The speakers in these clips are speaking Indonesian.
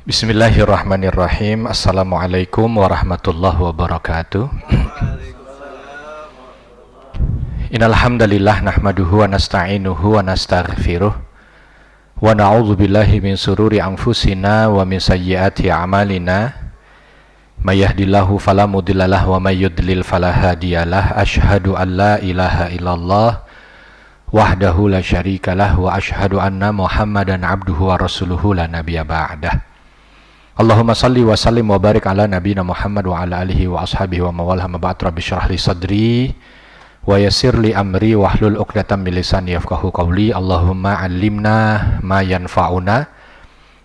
Bismillahirrahmanirrahim. Assalamualaikum warahmatullahi wabarakatuh. Innal hamdalillah nahmaduhu wa nasta'inuhu wa nastaghfiruh wa na'udzu billahi min sururi anfusina wa min sayyiati a'malina. May yahdihillahu fala mudhillalah wa may yudlil fala hadiyalah. Asyhadu an la ilaha illallah wahdahu la syarikalah wa asyhadu anna Muhammadan abduhu wa rasuluhu la nabiyya ba'dah. Allahumma salli wa sallim wa barik ala nabiyina Muhammad wa ala alihi wa ashabihi wa mawalah ma ba'd. Rabbi syrah li sadri wa yassir li amri wa hlul 'uqdatam min lisani yafqahu qawli. Allahumma 'allimna ma yanfa'una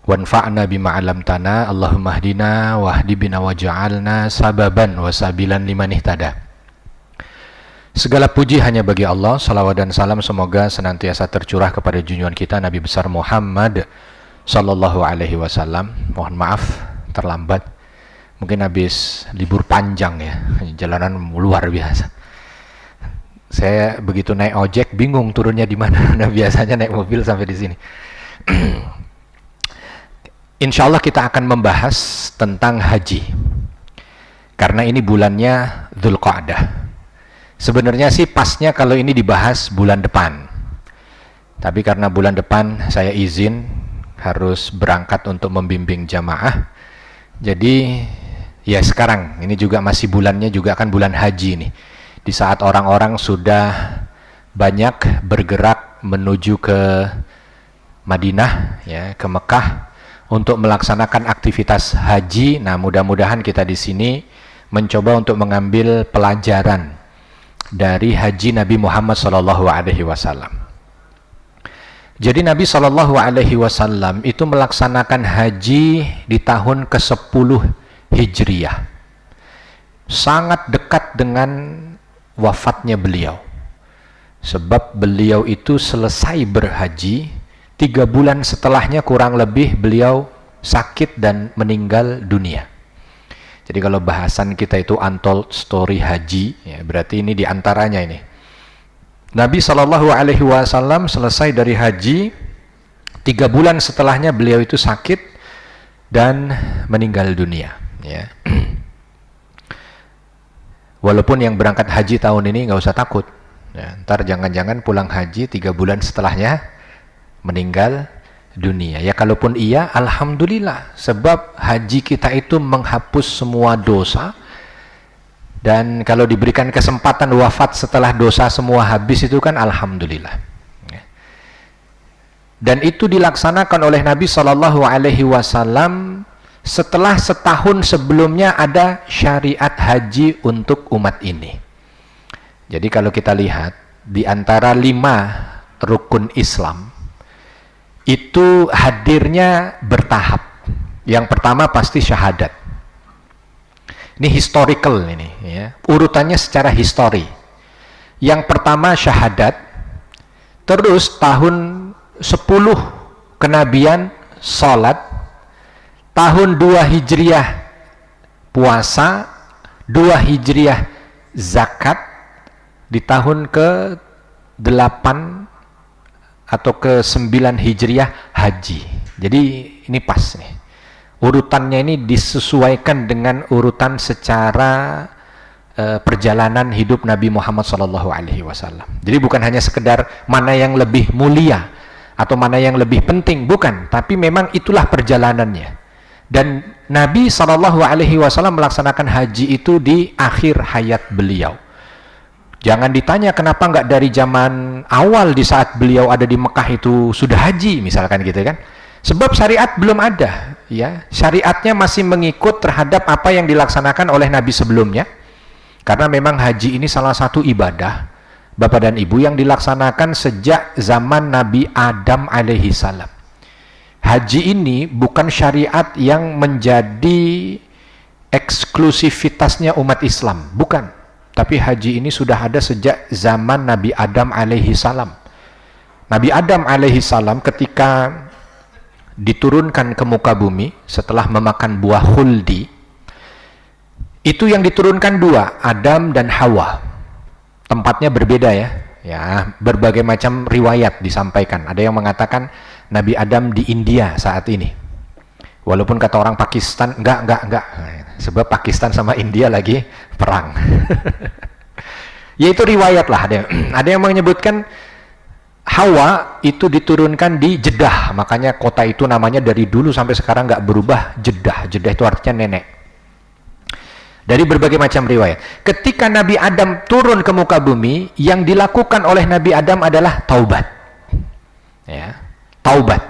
wanfa'na bima 'allamtana. Allahumma hdina wahdi bina waj'alna sababan wa sabilan liman ihtada. Segala puji hanya bagi Allah. Salawat dan salam semoga senantiasa tercurah kepada junjungan kita Nabi besar Muhammad Sallallahu alaihi wasallam. Mohon maaf terlambat, mungkin habis libur panjang ya, jalanan luar biasa. Saya begitu naik ojek bingung turunnya di mana. Nah, biasanya naik mobil sampai di sini. Insya Allah kita akan membahas tentang haji, karena ini bulannya Dzulqa'dah. Sebenarnya sih pasnya kalau ini dibahas bulan depan, tapi karena bulan depan saya izin harus berangkat untuk membimbing jamaah, jadi ya sekarang ini juga masih bulannya juga kan bulan haji nih, di saat orang-orang sudah banyak bergerak menuju ke Madinah ya, ke Mekah untuk melaksanakan aktivitas haji. Nah, mudah-mudahan kita di sini mencoba untuk mengambil pelajaran dari haji Nabi Muhammad SAW. Jadi Nabi SAW itu melaksanakan haji di tahun ke-10 Hijriyah, sangat dekat dengan wafatnya beliau, sebab beliau itu selesai berhaji 3 bulan setelahnya kurang lebih beliau sakit dan meninggal dunia. Jadi kalau bahasan kita itu untold story haji ya, berarti ini diantaranya ini. Nabi SAW selesai dari haji 3 bulan setelahnya beliau itu sakit dan meninggal dunia ya. Walaupun yang berangkat haji tahun ini nggak usah takut ya, ntar jangan-jangan pulang haji 3 bulan setelahnya meninggal dunia ya. Kalaupun iya, alhamdulillah, sebab haji kita itu menghapus semua dosa. Dan kalau diberikan kesempatan wafat setelah dosa semua habis, itu kan alhamdulillah. Dan itu dilaksanakan oleh Nabi SAW setelah setahun sebelumnya ada syariat haji untuk umat ini. Jadi kalau kita lihat di antara 5 rukun Islam itu hadirnya bertahap. Yang pertama pasti syahadat. Ini historical ini ya, urutannya secara histori. Yang pertama syahadat, terus tahun 10 kenabian salat, tahun 2 Hijriah puasa, 2 Hijriah zakat, di tahun ke-8 atau ke-9 Hijriah haji. Jadi ini pas nih. Urutannya ini disesuaikan dengan urutan secara perjalanan hidup Nabi Muhammad SAW. Jadi bukan hanya sekedar mana yang lebih mulia atau mana yang lebih penting, bukan. Tapi memang itulah perjalanannya. Dan Nabi SAW melaksanakan haji itu di akhir hayat beliau. Jangan ditanya kenapa nggak dari zaman awal di saat beliau ada di Mekah itu sudah haji, misalkan gitu kan. Sebab syariat belum ada ya, syariatnya masih mengikut terhadap apa yang dilaksanakan oleh Nabi sebelumnya, karena memang haji ini salah satu ibadah Bapak dan Ibu yang dilaksanakan sejak zaman Nabi Adam alaihi salam. Haji ini bukan syariat yang menjadi eksklusivitasnya umat Islam, bukan, tapi haji ini sudah ada sejak zaman Nabi Adam alaihi salam. Nabi Adam alaihi salam ketika diturunkan ke muka bumi setelah memakan buah khuldi, itu yang diturunkan 2, Adam dan Hawa. Tempatnya berbeda ya, berbagai macam riwayat disampaikan. Ada yang mengatakan Nabi Adam di India saat ini, Walaupun kata orang Pakistan, enggak. Sebab Pakistan sama India lagi perang. Yaitu riwayat lah. Ada yang menyebutkan Hawa itu diturunkan di Jeddah. Makanya kota itu namanya dari dulu sampai sekarang nggak berubah, Jeddah. Jeddah itu artinya nenek. Dari berbagai macam riwayat. Ketika Nabi Adam turun ke muka bumi, yang dilakukan oleh Nabi Adam adalah taubat. Ya, taubat.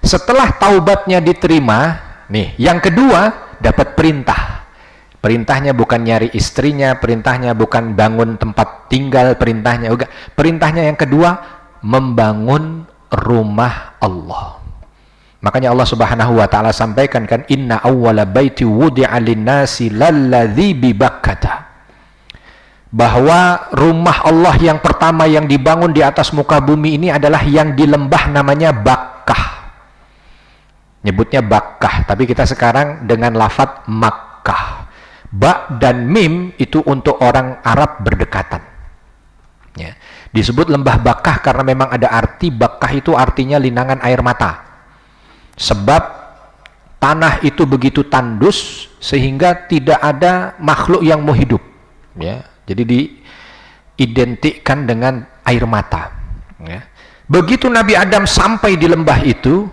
Setelah taubatnya diterima, nih, yang kedua dapat perintah. Perintahnya bukan nyari istrinya, perintahnya bukan bangun tempat tinggal, perintahnya yang kedua membangun rumah Allah. Makanya Allah Subhanahu wa taala sampaikan kan, inna awwala baiti wudi'a lin-nasi lalladzi bi Bakkah. Bahwa rumah Allah yang pertama yang dibangun di atas muka bumi ini adalah yang di lembah namanya Bakkah. Nyebutnya Bakkah, tapi kita sekarang dengan lafadz Makkah. Ba dan mim itu untuk orang Arab berdekatan. Ya. Disebut lembah Bakkah karena memang ada arti Bakkah itu artinya linangan air mata. Sebab tanah itu begitu tandus sehingga tidak ada makhluk yang mau hidup. Ya. Jadi diidentikan dengan air mata. Ya. Begitu Nabi Adam sampai di lembah itu,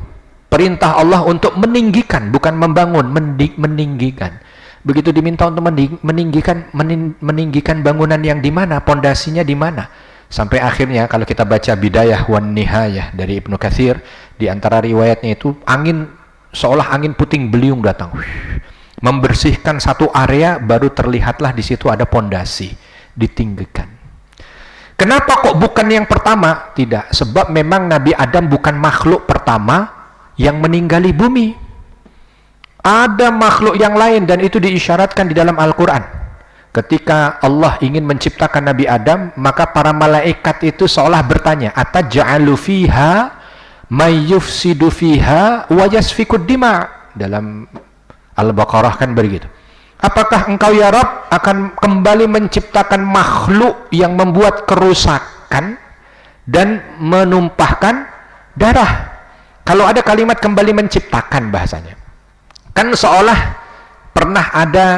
perintah Allah untuk meninggikan, bukan membangun, meninggikan. Begitu diminta untuk meninggikan bangunan yang di mana, pondasinya di mana. Sampai akhirnya kalau kita baca Bidayah wan Nihayah dari Ibnu Katsir, di antara riwayatnya itu seolah angin puting beliung datang. Membersihkan satu area, baru terlihatlah di situ ada pondasi, ditinggikan. Kenapa kok bukan yang pertama? Tidak, sebab memang Nabi Adam bukan makhluk pertama yang meninggali bumi. Ada makhluk yang lain dan itu diisyaratkan di dalam Al-Quran. Ketika Allah ingin menciptakan Nabi Adam, maka para malaikat itu seolah bertanya, ataj'alu fiha may yufsidu fiha wa yasfikud dima. Dalam Al-Baqarah kan begitu. Apakah engkau ya Rabb akan kembali menciptakan makhluk yang membuat kerusakan dan menumpahkan darah? Kalau ada kalimat kembali menciptakan bahasanya, kan seolah pernah ada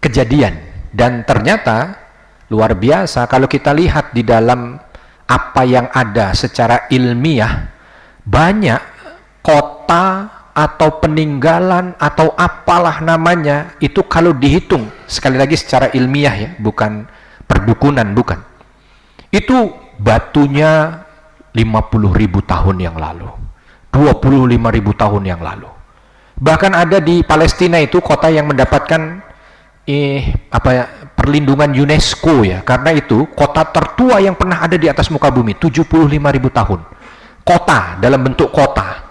kejadian. Dan ternyata luar biasa kalau kita lihat di dalam apa yang ada secara ilmiah, banyak kota atau peninggalan atau apalah namanya, itu kalau dihitung, sekali lagi secara ilmiah ya, bukan perdukunan, bukan, itu batunya 50.000 tahun yang lalu, 25.000 tahun yang lalu. Bahkan ada di Palestina itu kota yang mendapatkan perlindungan UNESCO ya, karena itu kota tertua yang pernah ada di atas muka bumi, 75.000 tahun. Kota dalam bentuk kota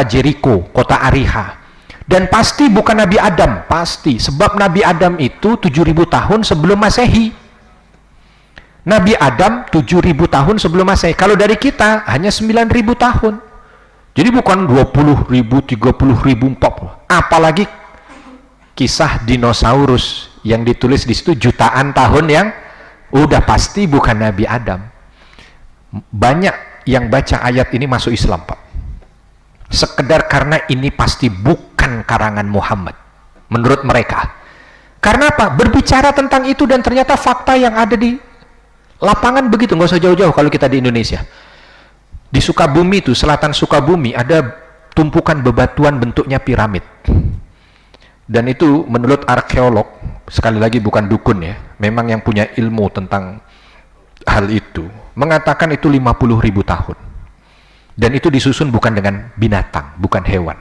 Jericho, kota Ariha. Dan pasti bukan Nabi Adam, pasti, sebab Nabi Adam itu 7.000 tahun sebelum Masehi. Nabi Adam 7.000 tahun sebelum Masehi. Kalau dari kita hanya 9.000 tahun. Jadi bukan 20.000, 30.000, 40. Apalagi kisah dinosaurus yang ditulis di situ jutaan tahun yang udah pasti bukan Nabi Adam. Banyak yang baca ayat ini masuk Islam, Pak. Sekedar karena ini pasti bukan karangan Muhammad menurut mereka. Karena apa? Berbicara tentang itu dan ternyata fakta yang ada di lapangan begitu, nggak usah jauh-jauh kalau kita di Indonesia. Di Sukabumi itu, selatan Sukabumi, ada tumpukan bebatuan bentuknya piramid. Dan itu menurut arkeolog, sekali lagi bukan dukun ya, memang yang punya ilmu tentang hal itu, mengatakan itu 50.000 tahun. Dan itu disusun bukan dengan binatang, bukan hewan,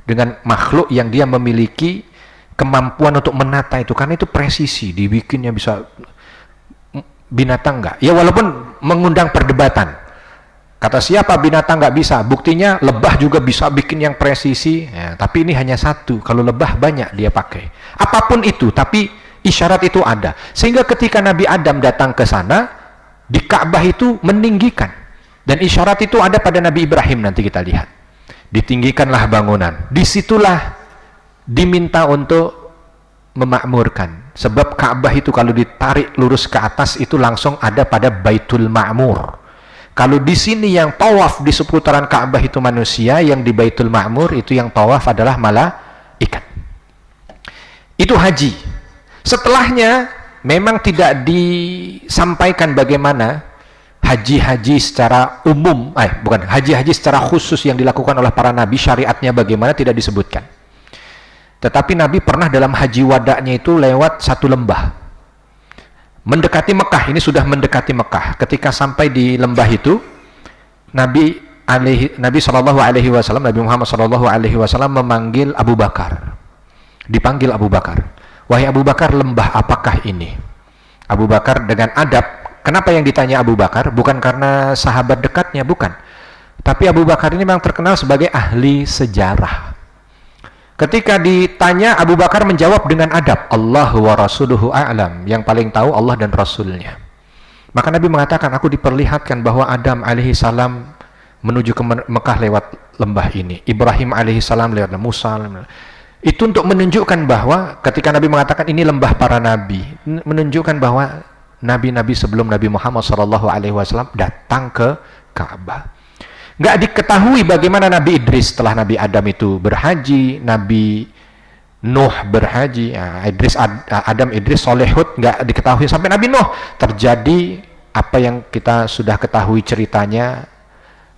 dengan makhluk yang dia memiliki kemampuan untuk menata itu, karena itu presisi, dibikinnya bisa. Binatang enggak? Ya walaupun mengundang perdebatan. Kata siapa binatang nggak bisa? Buktinya lebah juga bisa bikin yang presisi. Ya, tapi ini hanya satu. Kalau lebah banyak dia pakai. Apapun itu, tapi isyarat itu ada. Sehingga ketika Nabi Adam datang ke sana, di Ka'bah itu meninggikan. Dan isyarat itu ada pada Nabi Ibrahim, nanti kita lihat. Ditinggikanlah bangunan. Disitulah diminta untuk memakmurkan. Sebab Ka'bah itu kalau ditarik lurus ke atas itu langsung ada pada Baitul Ma'mur. Kalau di sini yang tawaf di seputaran Ka'bah itu manusia, yang di Baitul Ma'mur itu yang tawaf adalah malaikat. Itu haji. Setelahnya memang tidak disampaikan bagaimana haji-haji secara umum, bukan haji-haji secara khusus yang dilakukan oleh para nabi, syariatnya bagaimana tidak disebutkan. Tetapi Nabi pernah dalam haji wada'nya itu lewat satu lembah. Mendekati Mekah, ini sudah mendekati Mekah. Ketika sampai di lembah itu, Nabi Shallallahu Alaihi Wasallam, Nabi Muhammad Shallallahu Alaihi Wasallam memanggil Abu Bakar. Dipanggil Abu Bakar. Wahai Abu Bakar, lembah apakah ini? Abu Bakar dengan adab. Kenapa yang ditanya Abu Bakar? Bukan karena sahabat dekatnya, bukan. Tapi Abu Bakar ini memang terkenal sebagai ahli sejarah. Ketika ditanya, Abu Bakar menjawab dengan adab, Allahu wa rasuluhu a'lam, yang paling tahu Allah dan Rasulnya. Maka Nabi mengatakan, aku diperlihatkan bahwa Adam alaihi salam menuju ke Mekah lewat lembah ini, Ibrahim alaihi salam lewat Musa. Itu untuk menunjukkan bahwa ketika Nabi mengatakan ini lembah para nabi, menunjukkan bahwa nabi-nabi sebelum Nabi Muhammad SAW datang ke Ka'bah. Nggak diketahui bagaimana Nabi Idris setelah Nabi Adam itu berhaji, Nabi Nuh berhaji, Adam, Idris, Solehud, nggak diketahui sampai Nabi Nuh. Terjadi apa yang kita sudah ketahui ceritanya,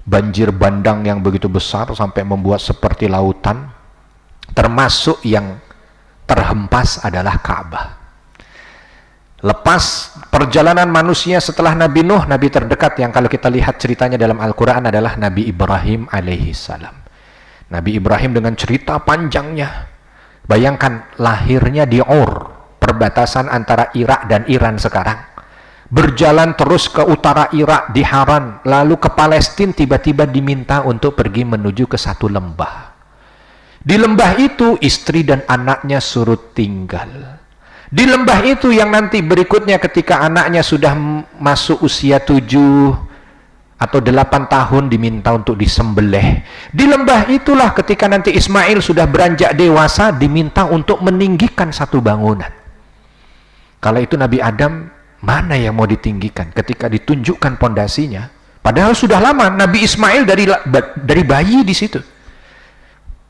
banjir bandang yang begitu besar sampai membuat seperti lautan, termasuk yang terhempas adalah Ka'bah. Lepas perjalanan manusia setelah Nabi Nuh, Nabi terdekat yang kalau kita lihat ceritanya dalam Al-Quran adalah Nabi Ibrahim alaihi salam. Nabi Ibrahim dengan cerita panjangnya. Bayangkan lahirnya di Ur, perbatasan antara Irak dan Iran sekarang. Berjalan terus ke utara Irak di Haran, lalu ke Palestina, tiba-tiba diminta untuk pergi menuju ke satu lembah. Di lembah itu istri dan anaknya suruh tinggal. Di lembah itu yang nanti berikutnya ketika anaknya sudah masuk usia 7 atau 8 tahun diminta untuk disembelih. Di lembah itulah ketika nanti Ismail sudah beranjak dewasa diminta untuk meninggikan satu bangunan. Kala itu Nabi Adam mana yang mau ditinggikan ketika ditunjukkan pondasinya? Padahal sudah lama Nabi Ismail dari bayi di situ.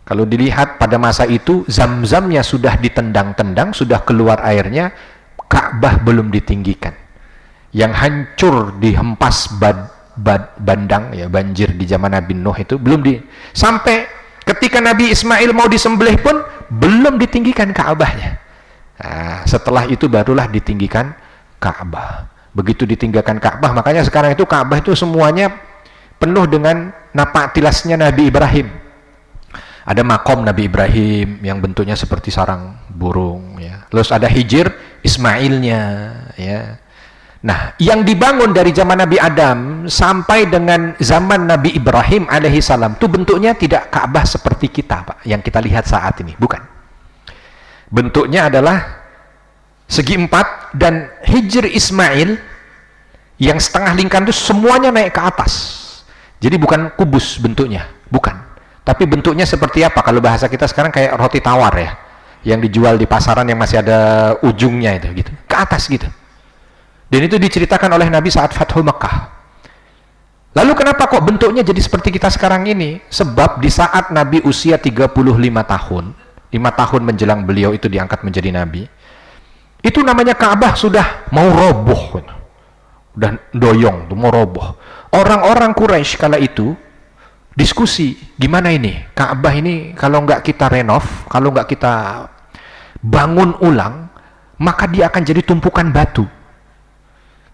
Kalau dilihat pada masa itu, Zam-Zamnya sudah ditendang-tendang, sudah keluar airnya, Ka'bah belum ditinggikan. Yang hancur dihempas bandang, ya banjir di zaman Nabi Nuh itu, sampai ketika Nabi Ismail mau disembelih pun, belum ditinggikan Ka'bahnya. Nah, setelah itu barulah ditinggikan Ka'bah. Begitu ditinggikan Ka'bah, makanya sekarang itu Ka'bah itu semuanya penuh dengan napak tilasnya Nabi Ibrahim. Ada makom Nabi Ibrahim yang bentuknya seperti sarang burung, ya. Terus ada hijir Ismailnya, ya. Nah, yang dibangun dari zaman Nabi Adam sampai dengan zaman Nabi Ibrahim alaihi salam itu bentuknya tidak Ka'bah seperti kita, Pak, yang kita lihat saat ini, bukan. Bentuknya adalah segi empat, dan hijir Ismail yang setengah lingkaran itu semuanya naik ke atas. Jadi bukan kubus bentuknya, bukan. Tapi bentuknya seperti apa? Kalau bahasa kita sekarang kayak roti tawar, ya, yang dijual di pasaran yang masih ada ujungnya itu, gitu, ke atas gitu. Dan itu diceritakan oleh Nabi saat Fathul Makkah. Lalu kenapa kok bentuknya jadi seperti kita sekarang ini? Sebab di saat Nabi usia 35 tahun, 5 tahun menjelang beliau itu diangkat menjadi Nabi, itu namanya Ka'bah sudah mau roboh, udah doyong, mau roboh. Orang-orang Quraisy kala itu diskusi, gimana ini Ka'bah ini kalau nggak kita renov, kalau nggak kita bangun ulang, maka dia akan jadi tumpukan batu.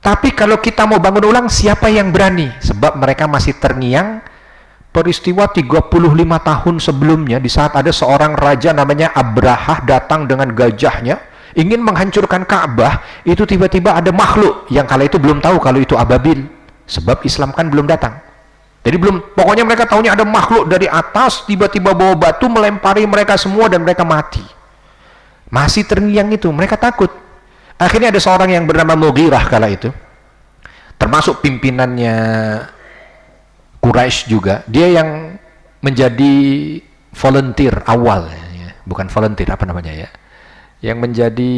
Tapi kalau kita mau bangun ulang, siapa yang berani? Sebab mereka masih terngiang peristiwa 35 tahun sebelumnya, di saat ada seorang raja namanya Abrahah datang dengan gajahnya ingin menghancurkan Ka'bah. Itu tiba-tiba ada makhluk yang kala itu belum tahu kalau itu ababil, sebab Islam kan belum datang. Jadi pokoknya mereka tahunya ada makhluk dari atas tiba-tiba bawa batu melempari mereka semua dan mereka mati. Masih terngiang itu, mereka takut. Akhirnya ada seorang yang bernama Mughirah kala itu, termasuk pimpinannya Quraisy juga. Dia yang menjadi volunteer awal, ya. Bukan volunteer, apa namanya, ya, yang menjadi,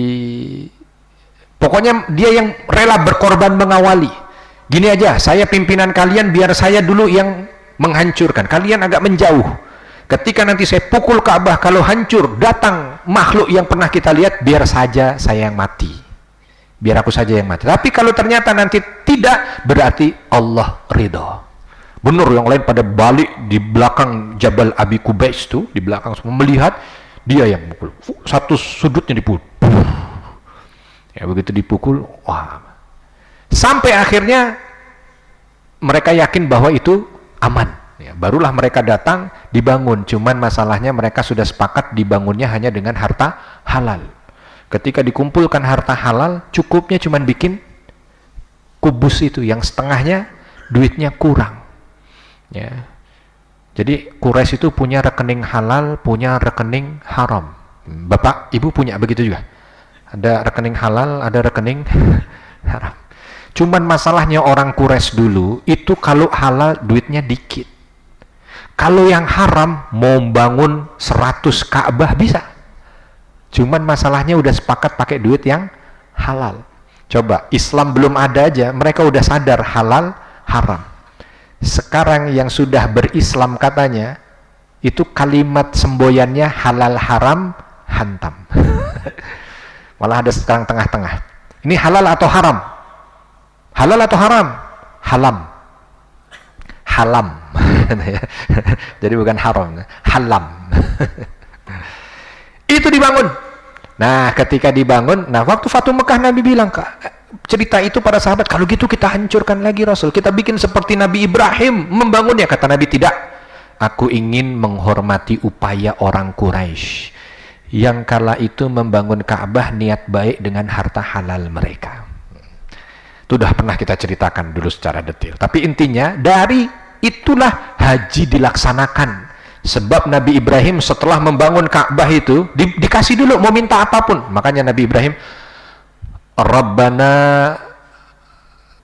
pokoknya dia yang rela berkorban mengawali. Gini aja, saya pimpinan kalian, biar saya dulu yang menghancurkan, kalian agak menjauh. Ketika nanti saya pukul Ka'bah, kalau hancur, datang makhluk yang pernah kita lihat, biar saja saya yang mati, biar aku saja yang mati. Tapi kalau ternyata nanti tidak, berarti Allah ridho. Benar, yang lain pada balik di belakang Jabal Abi Kubais itu, di belakang semua melihat, dia yang mukul. Satu sudutnya dipukul. Ya, begitu dipukul, wah. Sampai akhirnya mereka yakin bahwa itu aman. Ya, barulah mereka datang, dibangun. Cuman masalahnya mereka sudah sepakat dibangunnya hanya dengan harta halal. Ketika dikumpulkan harta halal, cukupnya cuman bikin kubus itu, yang setengahnya duitnya kurang. Ya. Jadi Quraisy itu punya rekening halal, punya rekening haram. Bapak, Ibu punya begitu juga? Ada rekening halal, ada rekening haram. Cuman masalahnya orang Quraisy dulu itu kalau halal duitnya dikit. Kalau yang haram mau bangun 100 Ka'bah bisa. Cuman masalahnya udah sepakat pakai duit yang halal. Coba, Islam belum ada aja, mereka udah sadar halal, haram. Sekarang yang sudah berislam katanya, itu kalimat semboyannya halal, haram, hantam. Malah ada sekarang tengah-tengah. Ini halal atau haram? Halal atau haram? Halam. Halam. Jadi bukan haram, halam. Itu dibangun. Nah, ketika dibangun, nah waktu Fatu Mekah Nabi bilang, cerita itu para sahabat, kalau gitu kita hancurkan lagi Rasul, kita bikin seperti Nabi Ibrahim membangunnya. Kata Nabi, tidak. Aku ingin menghormati upaya orang Quraisy yang kala itu membangun Ka'bah niat baik dengan harta halal mereka. Itu sudah pernah kita ceritakan dulu secara detail. Tapi intinya, dari itulah haji dilaksanakan. Sebab Nabi Ibrahim setelah membangun Ka'bah itu, dikasih dulu, mau minta apapun. Makanya Nabi Ibrahim, Rabbana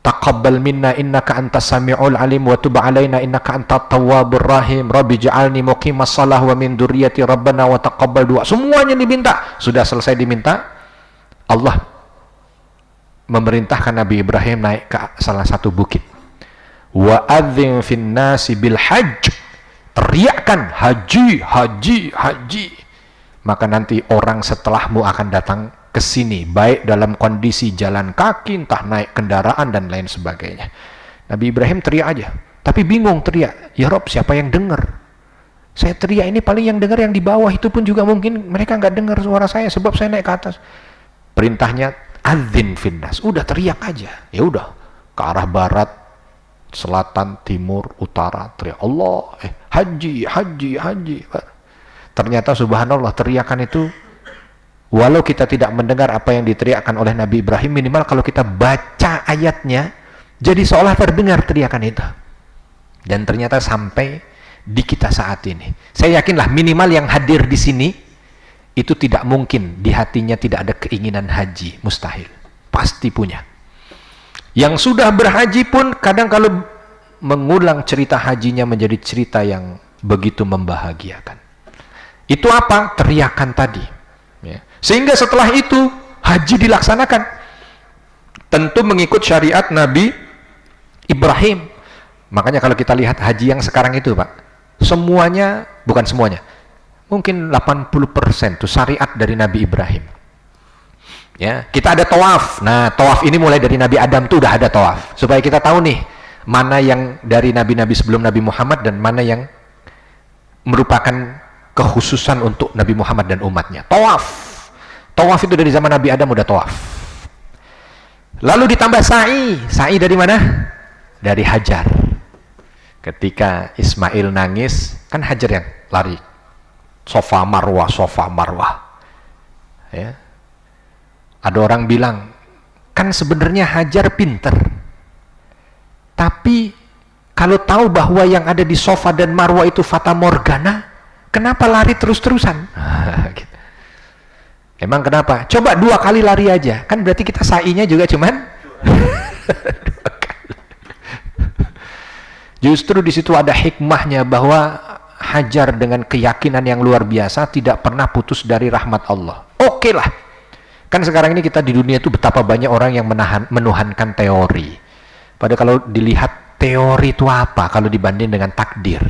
taqabbal minna innaka antas sami'ul alim wa tub alaina innaka antat tawwabur rahim rabbi ja'alni muqimas shalah wa min dzurriyyati rabbana wa taqabbal du'a. Semuanya diminta. Sudah selesai diminta, Allah memerintahkan Nabi Ibrahim naik ke salah satu bukit. Wa adzin fin nasi bil hajj, teriakkan haji, haji, haji. Maka nanti orang setelahmu akan datang ke sini, baik dalam kondisi jalan kaki, entah naik kendaraan dan lain sebagainya. Nabi Ibrahim teriak aja, tapi bingung teriak. Ya Rob, siapa yang dengar? Saya teriak ini paling yang dengar yang di bawah, itu pun juga mungkin mereka nggak dengar suara saya sebab saya naik ke atas. Perintahnya adzin finnas, udah teriak aja. Ya udah, ke arah barat, selatan, timur, utara, teriak Allah, haji, haji, haji. Ternyata subhanallah, teriakan itu, walau kita tidak mendengar apa yang diteriakkan oleh Nabi Ibrahim, minimal kalau kita baca ayatnya, jadi seolah terdengar teriakan itu. Dan ternyata sampai di kita saat ini. Saya yakinlah minimal yang hadir di sini, itu tidak mungkin di hatinya tidak ada keinginan haji, mustahil. Pasti punya. Yang sudah berhaji pun kadang kalau mengulang cerita hajinya menjadi cerita yang begitu membahagiakan. Itu apa? Teriakan tadi. Ya. Sehingga setelah itu haji dilaksanakan. Tentu mengikut syariat Nabi Ibrahim. Makanya kalau kita lihat haji yang sekarang itu Pak, semuanya, bukan semuanya, mungkin 80% itu syariat dari Nabi Ibrahim. Ya, kita ada tawaf. Nah, tawaf ini mulai dari Nabi Adam tuh udah ada tawaf. Supaya kita tahu nih, mana yang dari nabi-nabi sebelum Nabi Muhammad dan mana yang merupakan kekhususan untuk Nabi Muhammad dan umatnya. Tawaf. Tawaf itu dari zaman Nabi Adam udah tawaf. Lalu ditambah sa'i. Sa'i dari mana? Dari Hajar. Ketika Ismail nangis, kan Hajar yang lari. Sofa Marwah, Sofa Marwah. Ya. Ada orang bilang, kan sebenarnya Hajar pinter. Tapi kalau tahu bahwa yang ada di Sofa dan Marwah itu Fata Morgana, kenapa lari terus-terusan? Gitu. Emang kenapa? Coba 2 kali lari aja. Kan berarti kita sa'inya juga cuman 2 kali. Justru di situ ada hikmahnya bahwa Hajar dengan keyakinan yang luar biasa tidak pernah putus dari rahmat Allah. Oke lah. Kan sekarang ini kita di dunia itu betapa banyak orang yang menuhankan teori. Pada kalau dilihat teori itu apa kalau dibanding dengan takdir.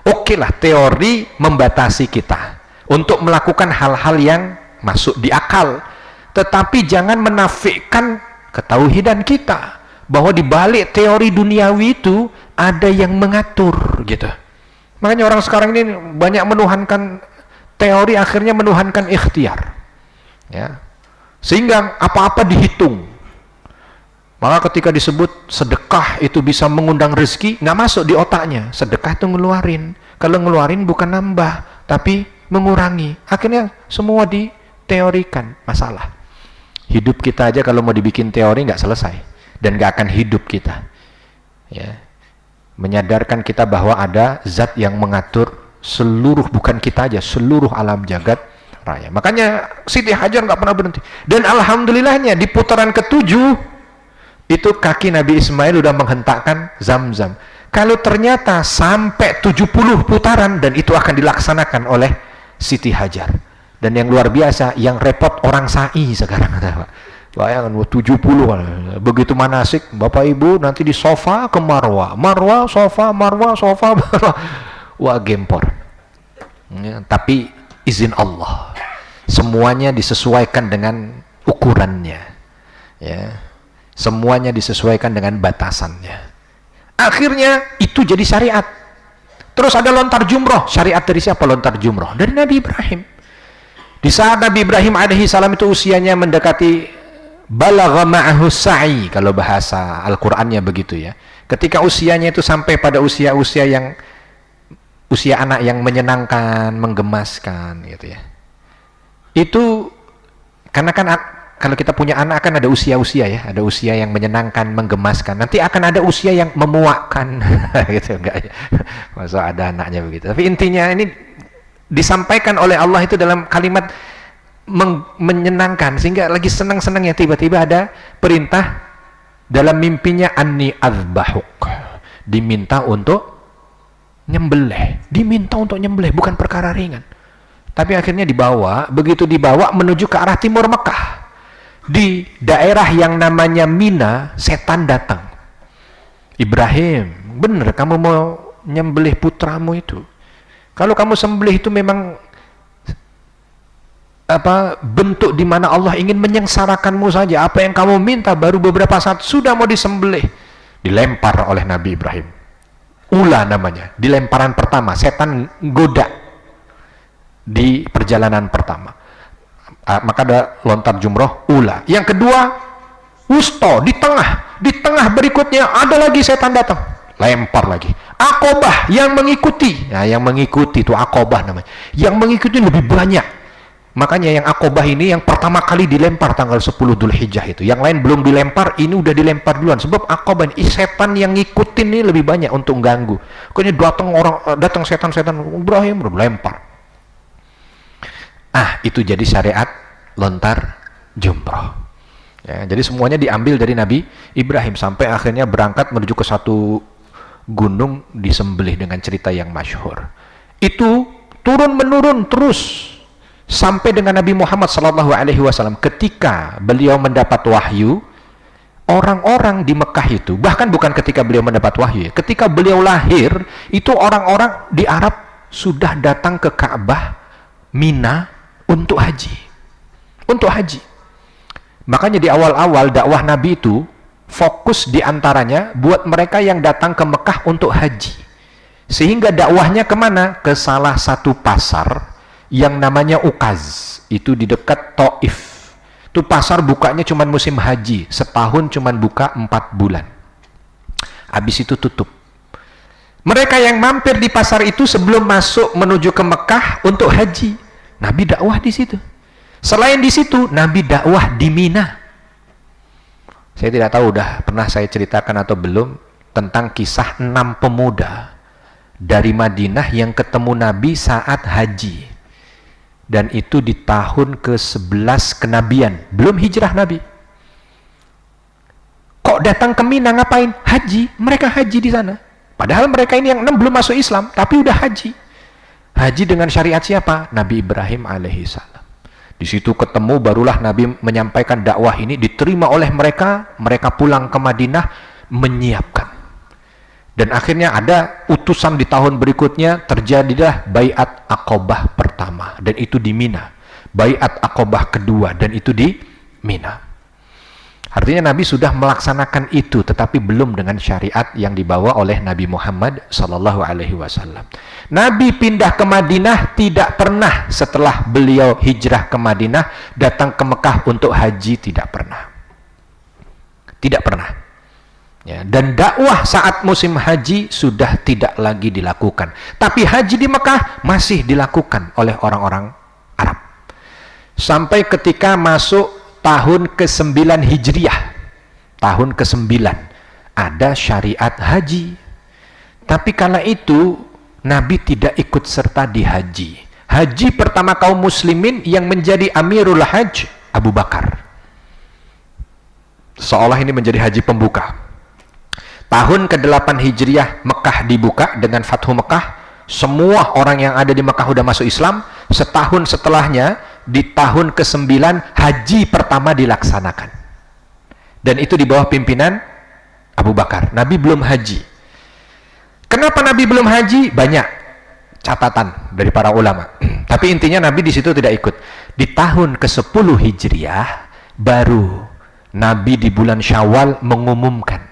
Oke lah, teori membatasi kita untuk melakukan hal-hal yang masuk di akal. Tetapi jangan menafikan ketauhidan kita bahwa di balik teori duniawi itu ada yang mengatur gitu. Makanya orang sekarang ini banyak menuhankan teori, akhirnya menuhankan ikhtiar. Ya. Sehingga apa-apa dihitung. Maka ketika disebut sedekah itu bisa mengundang rezeki, nggak masuk di otaknya. Sedekah itu ngeluarin. Kalau ngeluarin bukan nambah, tapi mengurangi. Akhirnya semua diteorikan masalah. Hidup kita aja kalau mau dibikin teori nggak selesai. Dan nggak akan hidup kita. Ya. Menyadarkan kita bahwa ada zat yang mengatur seluruh, bukan kita aja, seluruh alam jagat raya. Makanya Siti Hajar nggak pernah berhenti. Dan alhamdulillahnya di putaran ke-7 itu kaki Nabi Ismail udah menghentakkan Zam-Zam. Kalau ternyata sampai 70 putaran, dan itu akan dilaksanakan oleh Siti Hajar. Dan yang luar biasa, yang repot orang sa'i sekarang. Bayangkan 70, begitu manasik, Bapak Ibu nanti di sofa ke Marwah, Marwah sofa, Marwah sofa, wah gempor. Ya, tapi izin Allah, semuanya disesuaikan dengan ukurannya. Ya. Semuanya disesuaikan dengan batasannya. Akhirnya itu jadi syariat. Terus ada lontar jumroh. Syariat dari siapa lontar jumroh? Dari Nabi Ibrahim. Di saat Nabi Ibrahim alaihi salam itu usianya mendekati balagha ma'ahu sa'i, kalau bahasa Al-Qur'annya begitu ya. Ketika usianya itu sampai pada usia-usia yang usia anak yang menyenangkan, menggemaskan gitu ya. Itu karena kan kalau kita punya anak kan ada usia-usia ya, ada usia yang menyenangkan, menggemaskan. Nanti akan ada usia yang memuakkan, gitu enggak ya? Masa ada anaknya begitu. Tapi intinya ini disampaikan oleh Allah itu dalam kalimat menyenangkan, sehingga lagi senang-senangnya tiba-tiba ada perintah dalam mimpinya anni azbahuk. Diminta untuk nyembelih, bukan perkara ringan. Tapi akhirnya dibawa, begitu dibawa menuju ke arah timur Mekah. Di daerah yang namanya Mina, setan datang. Ibrahim, benar kamu mau nyembelih putramu itu? Kalau kamu sembelih itu memang bentuk di mana Allah ingin menyengsarakanmu saja. Apa yang kamu minta baru beberapa saat sudah mau disembelih. Dilempar oleh Nabi Ibrahim. Ula namanya, di lemparan pertama, setan goda di perjalanan pertama. Maka ada lontar jumroh ula. Yang kedua wusto, di tengah berikutnya ada lagi setan datang, lempar lagi. Aqobah, yang mengikuti. Nah, yang mengikuti itu Aqobah namanya. Yang mengikuti lebih banyak. Makanya yang Aqobah ini yang pertama kali dilempar tanggal 10 Dzulhijjah itu. Yang lain belum dilempar, ini udah dilempar duluan. Sebab Aqobah ini setan yang ngikutin ini lebih banyak untuk ganggu. Pokoknya datang setan-setan, Ibrahim lempar. Itu jadi syariat lontar jumroh. Ya, jadi semuanya diambil dari Nabi Ibrahim sampai akhirnya berangkat menuju ke satu gunung disembelih dengan cerita yang masyhur. Itu turun menurun terus sampai dengan Nabi Muhammad SAW. Ketika beliau mendapat wahyu, orang-orang di Mekah itu, bahkan bukan ketika beliau mendapat wahyu, ketika beliau lahir itu orang-orang di Arab sudah datang ke Ka'bah Mina untuk haji. Makanya di awal-awal dakwah Nabi itu fokus diantaranya buat mereka yang datang ke Mekah untuk haji. Sehingga dakwahnya kemana? Ke salah satu pasar yang namanya Ukaz. Itu di dekat Taif. Itu pasar bukanya cuma musim haji. Setahun cuma buka 4 bulan. Habis itu tutup. Mereka yang mampir di pasar itu sebelum masuk menuju ke Mekah untuk haji, Nabi dakwah di situ. Selain di situ, Nabi dakwah di Mina. Saya tidak tahu udah pernah saya ceritakan atau belum tentang kisah 6 pemuda dari Madinah yang ketemu Nabi saat haji. Dan itu di tahun ke-11 kenabian, belum hijrah Nabi. Kok datang ke Mina ngapain? Haji. Mereka haji di sana. Padahal mereka ini yang 6 belum masuk Islam, tapi udah haji. Haji dengan syariat siapa? Nabi Ibrahim alaihissalam. Di situ ketemu, barulah Nabi menyampaikan dakwah ini, diterima oleh mereka. Mereka pulang ke Madinah menyiapkan. Dan akhirnya ada utusan di tahun berikutnya, terjadilah Baiat Aqobah pertama, dan itu di Mina. Baiat Aqobah kedua, dan itu di Mina. Artinya Nabi sudah melaksanakan itu, tetapi belum dengan syariat yang dibawa oleh Nabi Muhammad SAW. Nabi pindah ke Madinah tidak pernah setelah beliau hijrah ke Madinah datang ke Mekah untuk haji, tidak pernah. Tidak pernah. Ya, dan dakwah saat musim haji sudah tidak lagi dilakukan. Tapi haji di Mekah masih dilakukan oleh orang-orang Arab. Sampai ketika masuk tahun ke-9 Hijriah, tahun ke-9, ada syariat haji. Tapi kala itu Nabi tidak ikut serta di haji. Haji pertama kaum muslimin yang menjadi Amirul Hajj Abu Bakar. Seolah ini menjadi haji pembuka. Tahun ke-8 Hijriah Mekah dibuka dengan Fathu Mekah. Semua orang yang ada di Mekah sudah masuk Islam. Setahun setelahnya, di tahun ke-9 haji pertama dilaksanakan. Dan itu di bawah pimpinan Abu Bakar. Nabi belum haji. Kenapa Nabi belum haji? Banyak catatan dari para ulama. Tapi intinya Nabi di situ tidak ikut. Di tahun ke-10 Hijriah baru Nabi di bulan Syawal mengumumkan,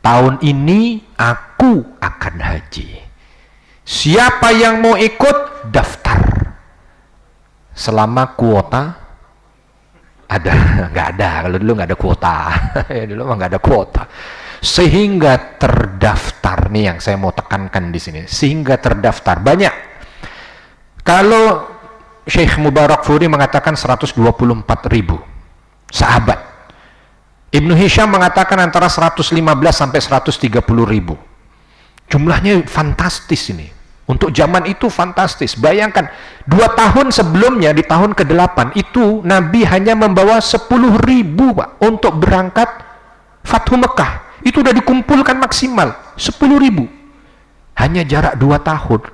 tahun ini aku akan haji. Siapa yang mau ikut, daftar. Selama kuota ada, nggak ada. Kalau dulu nggak ada kuota, ya dulu mah nggak ada kuota. Sehingga terdaftar, nih yang saya mau tekankan di sini. Sehingga terdaftar banyak. Kalau Syekh Mubarakfuri mengatakan 124.000 sahabat. Ibnu Hisham mengatakan antara 115 sampai 130.000. Jumlahnya fantastis ini. Untuk zaman itu fantastis. Bayangkan, 2 tahun sebelumnya di tahun ke-8 itu Nabi hanya membawa 10.000 Pak untuk berangkat Fathu Mekah. Itu udah dikumpulkan maksimal 10.000. Hanya jarak 2 tahun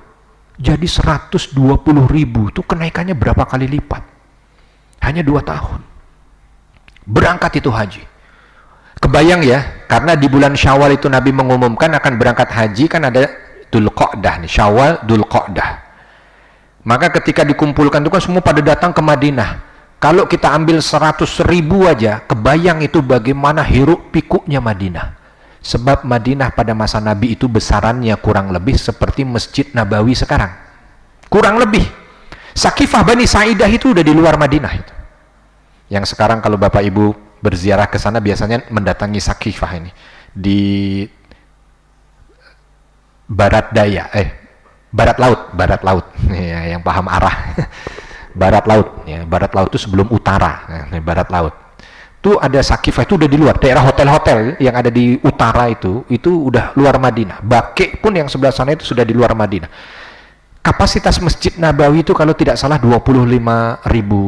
jadi 120.000. Itu kenaikannya berapa kali lipat? Hanya 2 tahun. Berangkat itu haji. Kebayang ya, karena di bulan Syawal itu Nabi mengumumkan akan berangkat haji, kan ada Dzulqa'dah nih, Syawal, Dzulqa'dah. Maka ketika dikumpulkan itu kan semua pada datang ke Madinah. Kalau kita ambil 100.000 aja, kebayang itu bagaimana hiruk pikuknya Madinah. Sebab Madinah pada masa Nabi itu besarannya kurang lebih seperti Masjid Nabawi sekarang. Kurang lebih. Sakifah Bani Sa'idah itu udah di luar Madinah itu. Yang sekarang kalau Bapak Ibu berziarah ke sana biasanya mendatangi Sakifah ini di barat laut ya, yang paham arah. barat laut itu sebelum utara. Barat laut itu ada Sakifah, itu udah di luar daerah hotel-hotel yang ada di utara, itu udah luar Madinah. Baqi pun yang sebelah sana itu sudah di luar Madinah. Kapasitas Masjid Nabawi itu kalau tidak salah 25.000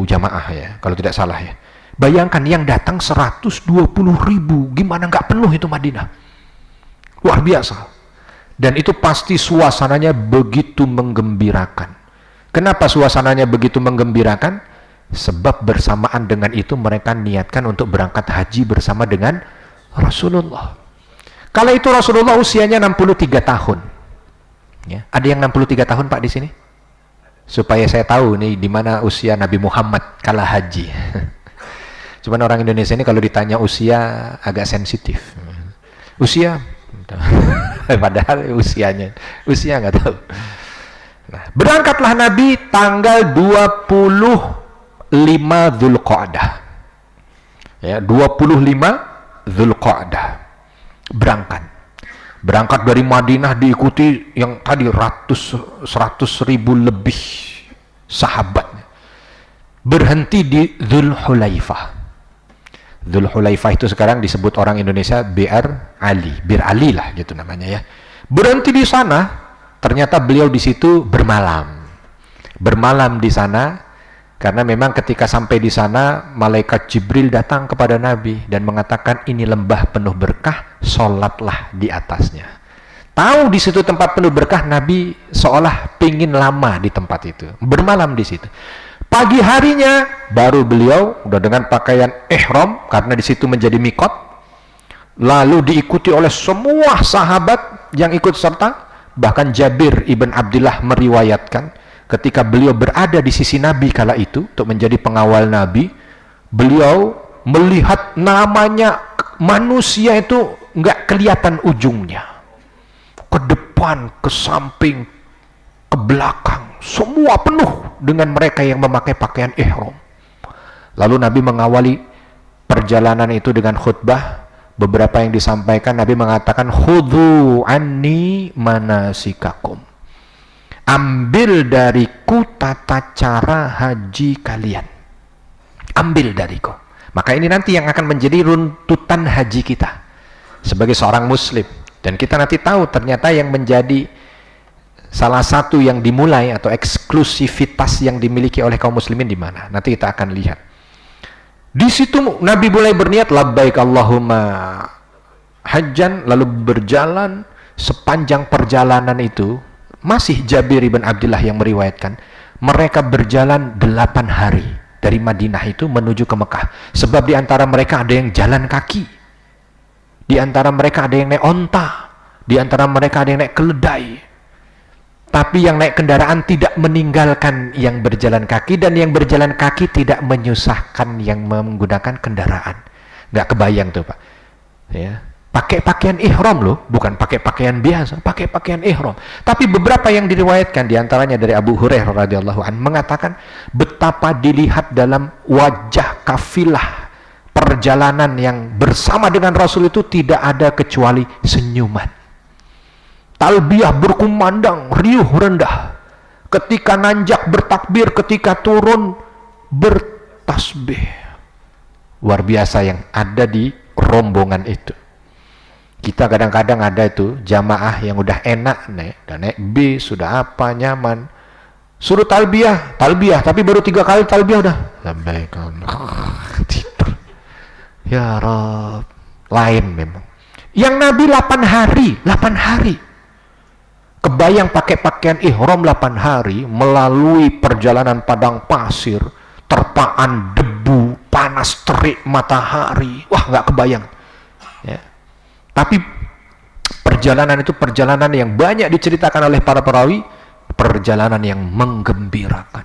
jamaah ya, kalau tidak salah ya. Bayangkan yang datang 120.000, gimana nggak penuh itu Madinah? Luar biasa. Dan itu pasti suasananya begitu menggembirakan. Kenapa suasananya begitu menggembirakan? Sebab bersamaan dengan itu mereka niatkan untuk berangkat haji bersama dengan Rasulullah. Kala itu Rasulullah usianya 63 tahun. Ya, ada yang 63 tahun Pak di sini? Supaya saya tahu nih di mana usia Nabi Muhammad kala haji. Cuman orang Indonesia ini kalau ditanya usia agak sensitif. Usia padahal usia nggak tahu. Nah, berangkatlah Nabi tanggal 25 Dzulqa'dah. Ya, 25 Dzulqa'dah. Berangkat dari Madinah, diikuti yang tadi 100.000 lebih sahabat. Berhenti di Dzulhulaifah. Dzulhulaifah itu sekarang disebut orang Indonesia Bir Ali lah gitu namanya ya. Berhenti di sana, ternyata beliau di situ bermalam di sana, karena memang ketika sampai di sana malaikat Jibril datang kepada Nabi dan mengatakan ini lembah penuh berkah, sholatlah di atasnya. Tahu di situ tempat penuh berkah, Nabi seolah pingin lama di tempat itu, bermalam di situ. Pagi harinya baru beliau udah dengan pakaian ihram karena di situ menjadi mikot, lalu diikuti oleh semua sahabat yang ikut serta. Bahkan Jabir ibn Abdullah meriwayatkan ketika beliau berada di sisi Nabi kala itu untuk menjadi pengawal Nabi, beliau melihat namanya manusia itu nggak kelihatan ujungnya, ke depan, ke samping, ke belakang, semua penuh dengan mereka yang memakai pakaian ihram. Lalu Nabi mengawali perjalanan itu dengan khutbah. Beberapa yang disampaikan, Nabi mengatakan, khudhu anni manasikakum, ambil dariku tata cara haji kalian, ambil dariku. Maka ini nanti yang akan menjadi runtutan haji kita sebagai seorang muslim. Dan kita nanti tahu ternyata yang menjadi salah satu yang dimulai atau eksklusivitas yang dimiliki oleh kaum muslimin di mana, nanti kita akan lihat. Di situ Nabi mulai berniat labbaik Allahumma hajjan, lalu berjalan. Sepanjang perjalanan itu, masih Jabir ibn Abdullah yang meriwayatkan, mereka berjalan 8 hari dari Madinah itu menuju ke Mekah. Sebab di antara mereka ada yang jalan kaki, di antara mereka ada yang naik onta, di antara mereka ada yang naik keledai. Tapi yang naik kendaraan tidak meninggalkan yang berjalan kaki, dan yang berjalan kaki tidak menyusahkan yang menggunakan kendaraan. Nggak kebayang tuh Pak. Ya, pakai pakaian ihram loh, bukan pakai pakaian biasa, pakai pakaian ihram. Tapi beberapa yang diriwayatkan, diantaranya dari Abu Hurairah radhiyallahu anhu mengatakan betapa dilihat dalam wajah kafilah perjalanan yang bersama dengan Rasul itu tidak ada kecuali senyuman. Talbiyah berkumandang, riuh rendah. Ketika nanjak bertakbir, ketika turun bertasbih. Luar biasa yang ada di rombongan itu. Kita kadang-kadang ada itu jamaah yang udah enak naik bis, sudah apa, nyaman. Suruh talbiyah, tapi baru 3 kali talbiyah udah. Tidur. Ya Rabb, lain memang. Yang Nabi 8 hari. Kebayang pakai pakaian ihram 8 hari, melalui perjalanan padang pasir, terpaan debu, panas terik matahari. Wah, nggak kebayang. Ya. Tapi perjalanan itu perjalanan yang banyak diceritakan oleh para perawi, perjalanan yang menggembirakan.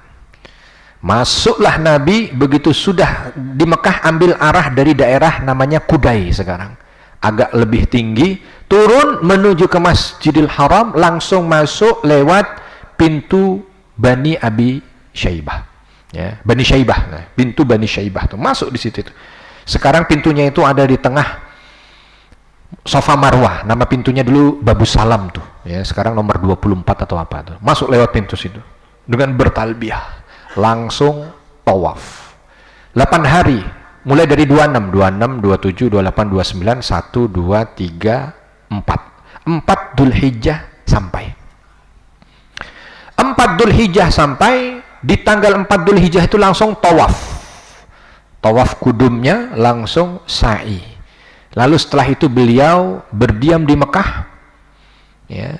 Masuklah Nabi, begitu sudah di Mekah, ambil arah dari daerah namanya Kudai sekarang. Agak lebih tinggi, turun menuju ke Masjidil Haram, langsung masuk lewat pintu Bani Abi Syaibah. Ya, Bani Syaibah, nah, pintu Bani Syaibah tuh masuk di situ. Sekarang pintunya itu ada di tengah Safa Marwah. Nama pintunya dulu Babu Salam tuh. Ya, sekarang nomor 24 atau apa tuh. Masuk lewat pintu situ dengan bertalbiyah, langsung tawaf. 8 hari. Mulai dari 26, 27, 28, 29, 1, 2, 3, 4. 4 Dzulhijjah sampai. 4 Dzulhijjah sampai, di tanggal 4 Dzulhijjah itu langsung tawaf. Tawaf kudumnya langsung sa'i. Lalu setelah itu beliau berdiam di Mekah. Ya.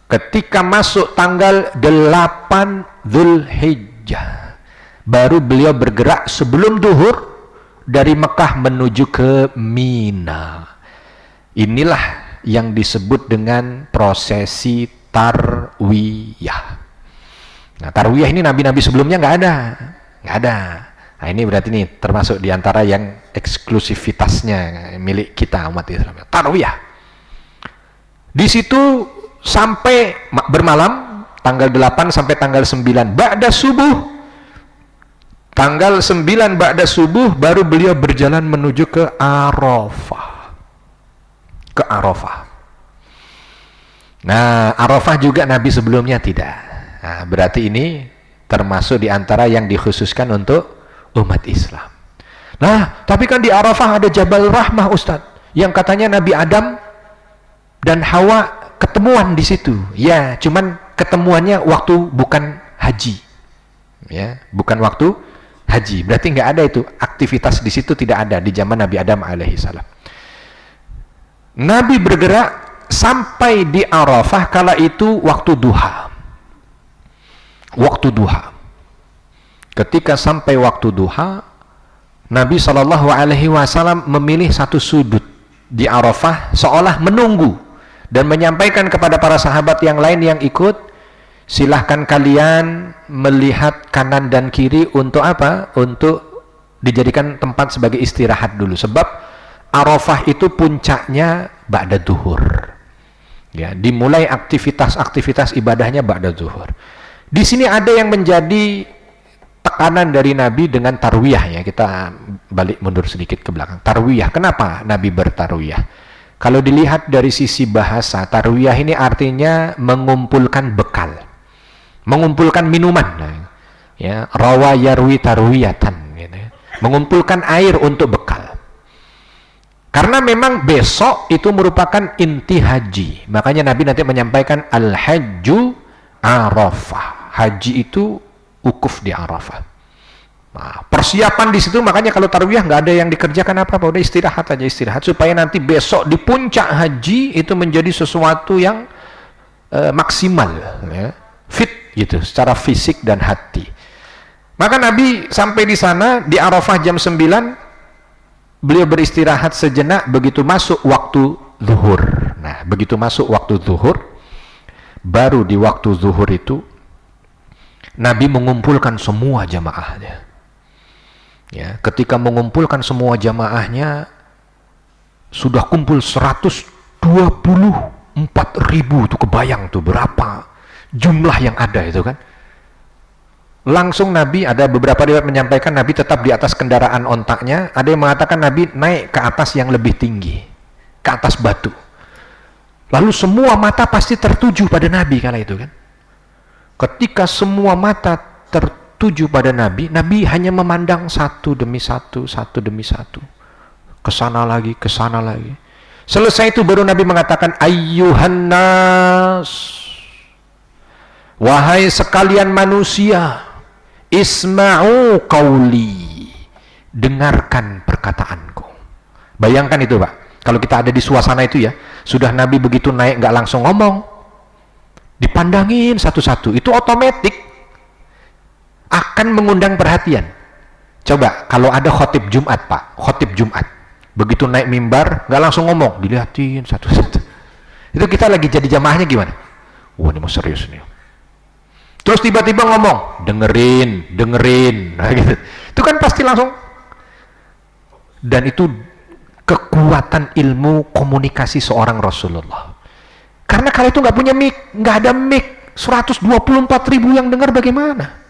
Ketika masuk tanggal 8 Dzulhijjah, baru beliau bergerak sebelum duhur dari Mekah menuju ke Mina. Inilah yang disebut dengan prosesi tarwiyah. Nah, tarwiyah ini nabi-nabi sebelumnya nggak ada. Nah, ini berarti nih termasuk diantara yang eksklusivitasnya milik kita umat Islam. Tarwiyah. Di situ sampai bermalam tanggal 8 sampai tanggal 9 ba'da subuh. Tanggal 9 ba'da subuh baru beliau berjalan menuju ke Arafah. Nah, Arafah juga Nabi sebelumnya tidak. Nah, berarti ini termasuk di antara yang dikhususkan untuk umat Islam. Nah, tapi kan di Arafah ada Jabal Rahmah, Ustadz, yang katanya Nabi Adam dan Hawa ketemuan di situ. Ya, cuman ketemuannya waktu bukan haji. Ya, bukan waktu haji. Berarti nggak ada itu, aktivitas di situ tidak ada di zaman Nabi Adam alaihissalam. Nabi bergerak sampai di Arafah kala itu waktu duha. Ketika sampai waktu duha, Nabi SAW memilih satu sudut di Arafah seolah menunggu dan menyampaikan kepada para sahabat yang lain yang ikut, silahkan kalian melihat kanan dan kiri untuk apa? Untuk dijadikan tempat sebagai istirahat dulu, sebab Arafah itu puncaknya ba'da zuhur. Ya, dimulai aktivitas-aktivitas ibadahnya ba'da zuhur. Di sini ada yang menjadi tekanan dari Nabi dengan tarwiyah, ya. Kita balik mundur sedikit ke belakang. Tarwiyah, kenapa Nabi bertarwiyah? Kalau dilihat dari sisi bahasa, tarwiyah ini artinya mengumpulkan bekal, mengumpulkan minuman. Nah, ya, rawa yarwi tarwiyatan, gitu. Mengumpulkan air untuk bekal. Karena memang besok itu merupakan inti haji. Makanya Nabi nanti menyampaikan al-hajju Arafah. Haji itu wukuf di Arafah. Nah, persiapan di situ, makanya kalau tarwiyah nggak ada yang dikerjakan apa-apa, udah istirahat aja, istirahat supaya nanti besok di puncak haji itu menjadi sesuatu yang maksimal, ya, fit gitu secara fisik dan hati. Maka Nabi sampai di sana di Arafah jam 9, beliau beristirahat sejenak, begitu masuk waktu zuhur. Nah, begitu masuk waktu zuhur, baru di waktu zuhur itu Nabi mengumpulkan semua jamaahnya. Ya, ketika mengumpulkan semua jamaahnya, sudah kumpul 124.000, itu kebayang tuh berapa jumlah yang ada itu kan. Langsung Nabi, ada beberapa riwayat menyampaikan Nabi tetap di atas kendaraan ontaknya, ada yang mengatakan Nabi naik ke atas yang lebih tinggi, ke atas batu. Lalu semua mata pasti tertuju pada Nabi kala itu kan. Ketika semua mata tertuju pada Nabi, Nabi hanya memandang satu demi satu, satu demi satu. Kesana lagi, kesana lagi. Selesai itu baru Nabi mengatakan, ayyuhan nas, wahai sekalian manusia, isma'u qauli, dengarkan perkataanku. Bayangkan itu Pak, kalau kita ada di suasana itu ya, sudah Nabi begitu naik nggak langsung ngomong, dipandangin satu-satu, itu otomatis akan mengundang perhatian. Coba kalau ada khotib Jumat Pak, khotib Jumat begitu naik mimbar nggak langsung ngomong, dilihatin satu-satu, itu kita lagi jadi jamaahnya gimana? Wah, ini mau serius nih. Terus tiba-tiba ngomong, dengerin, nah gitu. Itu kan pasti langsung. Dan itu kekuatan ilmu komunikasi seorang Rasulullah. Karena kalau itu nggak punya mic, nggak ada mic, 124.000 yang dengar bagaimana?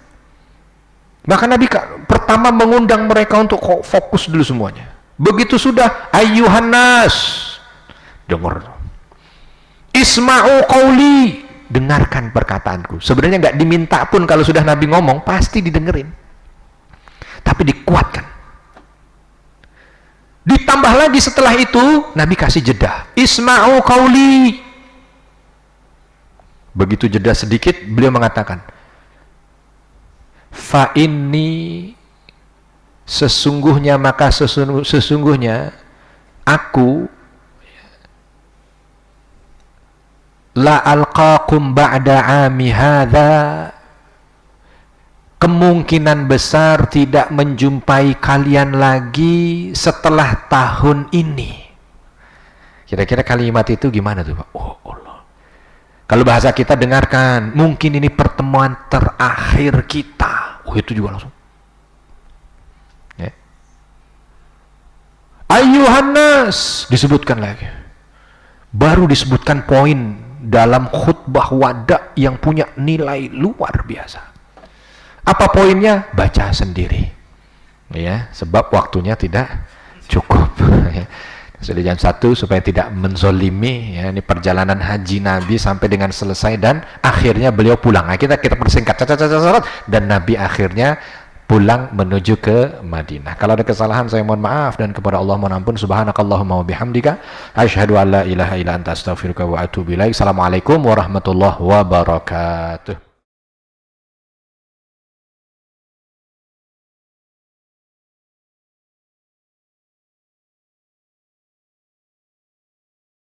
Maka Nabi pertama mengundang mereka untuk fokus dulu semuanya. Begitu sudah, ayyuhan nas, dengar. Isma'u qauli, dengarkan perkataanku. Sebenarnya nggak diminta pun, kalau sudah Nabi ngomong pasti didengerin, tapi dikuatkan. Ditambah lagi setelah itu Nabi kasih jeda, isma'u qauli. Begitu jeda sedikit beliau mengatakan, fa inni, sesungguhnya, maka sesungguhnya aku la alqakum ba'da ami hadha, kemungkinan besar tidak menjumpai kalian lagi setelah tahun ini. Kira-kira kalimat itu gimana tuh Pak? Oh Allah. Kalau bahasa kita dengarkan, mungkin ini pertemuan terakhir kita. Oh, itu juga langsung. Ya. Ayyuhan nas, disebutkan lagi. Baru disebutkan poin dalam khutbah wada yang punya nilai luar biasa. Apa poinnya? Baca sendiri, ya, sebab waktunya tidak cukup. Sudah jam 1 supaya tidak menzolimi, ya, ini perjalanan haji Nabi sampai dengan selesai dan akhirnya beliau pulang. Nah, kita persingkat dan Nabi akhirnya pulang menuju ke Madinah. Kalau ada kesalahan saya mohon maaf, dan kepada Allah mohon ampun. Subhanakallahumma wa bihamdika asyhadu an la ilaha illa anta astaghfiruka wa atubu ilaik. Assalamualaikum warahmatullahi wabarakatuh.